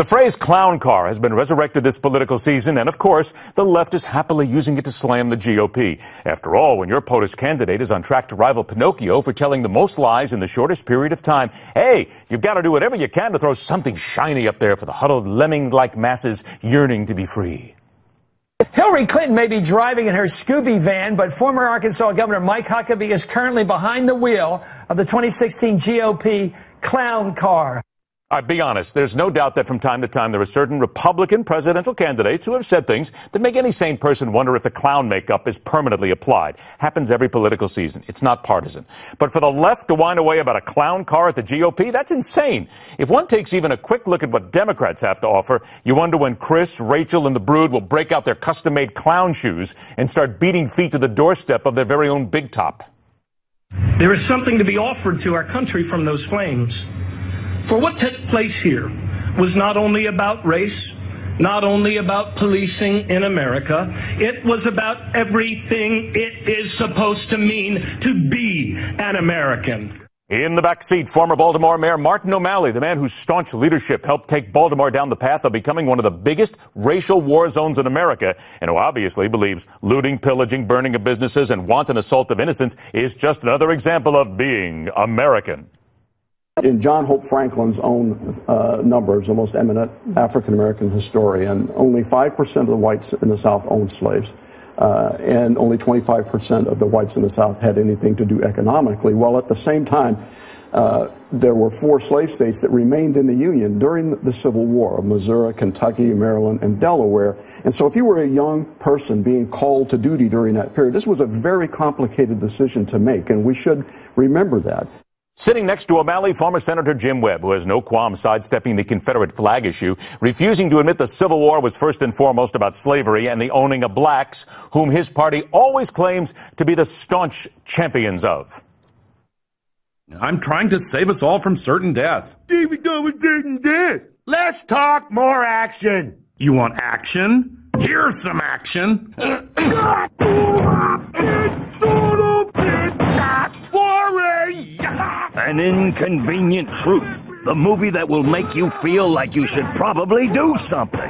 phrase clown car has been resurrected this political season, and of course, the left is happily using it to slam the GOP. After all, when your POTUS candidate is on track to rival Pinocchio for telling the most lies in the shortest period of time, hey, you've got to do whatever you can to throw something shiny up there for the huddled lemming-like masses yearning to be free. Hillary Clinton may be driving in her Scooby van, but former Arkansas Governor Mike Huckabee is currently behind the wheel of the 2016 GOP clown car. Be honest, there's no doubt that from time to time there are certain Republican presidential candidates who have said things that make any sane person wonder if the clown makeup is permanently applied. Happens every political season. It's not partisan. But for the left to whine away about a clown car at the GOP, that's insane. If one takes even a quick look at what Democrats have to offer, you wonder when Chris, Rachel, and the Brood will break out their custom-made clown shoes and start beating feet to the doorstep of their very own big top. There is something to be offered to our country from those flames. For what took place here was not only about race, not only about policing in America, it was about everything it is supposed to mean to be an American. In the backseat, former Baltimore Mayor Martin O'Malley, the man whose staunch leadership helped take Baltimore down the path of becoming one of the biggest racial war zones in America, and who obviously believes looting, pillaging, burning of businesses, and wanton assault of innocents is just another example of being American. In John Hope Franklin's own numbers, the most eminent African-American historian, only 5% of the whites in the South owned slaves, and only 25% of the whites in the South had anything to do economically. While at the same time, there were 4 slave states that remained in the Union during the Civil War: Missouri, Kentucky, Maryland, and Delaware. And so if you were a young person being called to duty during that period, this was a very complicated decision to make, and we should remember that. Sitting next to O'Malley, former Senator Jim Webb, who has no qualm sidestepping the Confederate flag issue, refusing to admit the Civil War was first and foremost about slavery and the owning of blacks, whom his party always claims to be the staunch champions of. I'm trying to save us all from certain death. David with certain death. Let's talk more action. You want action? Here's some action. An Inconvenient Truth, the movie that will make you feel like you should probably do something.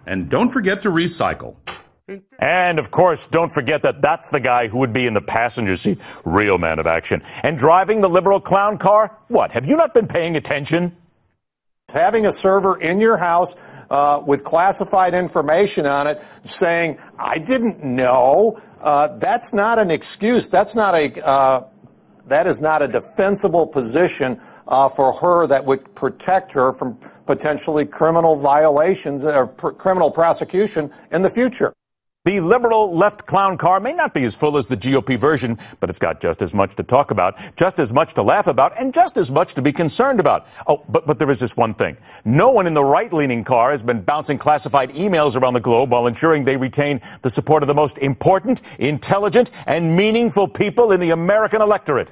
And don't forget to recycle. And, of course, don't forget that that's the guy who would be in the passenger seat, real man of action. And driving the liberal clown car? What, have you not been paying attention? Having a server in your house with classified information on it saying, I didn't know, that's not an excuse. That is not a defensible position for her that would protect her from potentially criminal violations or criminal prosecution in the future. The liberal left clown car may not be as full as the GOP version, but it's got just as much to talk about, just as much to laugh about, and just as much to be concerned about. Oh, but there is this one thing. No one in the right-leaning car has been bouncing classified emails around the globe while ensuring they retain the support of the most important, intelligent, and meaningful people in the American electorate.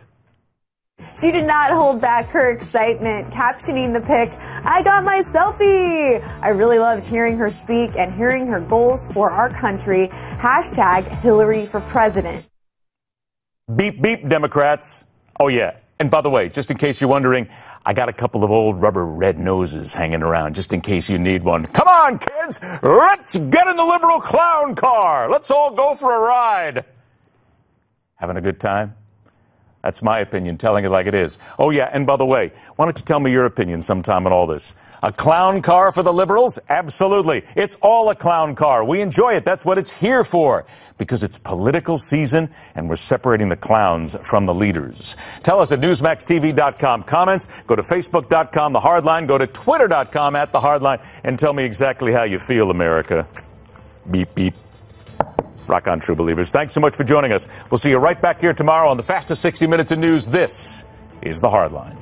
She did not hold back her excitement, captioning the pic, "I got my selfie." I really loved hearing her speak and hearing her goals for our country. Hashtag Hillary for president. Beep, beep, Democrats. Oh, yeah. And by the way, just in case you're wondering, I got a couple of old rubber red noses hanging around just in case you need one. Come on, kids. Let's get in the liberal clown car. Let's all go for a ride. Having a good time? That's my opinion, telling it like it is. Oh, yeah, and by the way, why don't you tell me your opinion sometime on all this? A clown car for the liberals? Absolutely. It's all a clown car. We enjoy it. That's what it's here for. Because it's political season, and we're separating the clowns from the leaders. Tell us at NewsmaxTV.com. Comments, go to Facebook.com, The Hardline, go to Twitter.com, The Hardline, and tell me exactly how you feel, America. Beep, beep. Rock on, true believers. Thanks so much for joining us. We'll see you right back here tomorrow on the fastest 60 minutes in news. This is The Hardline.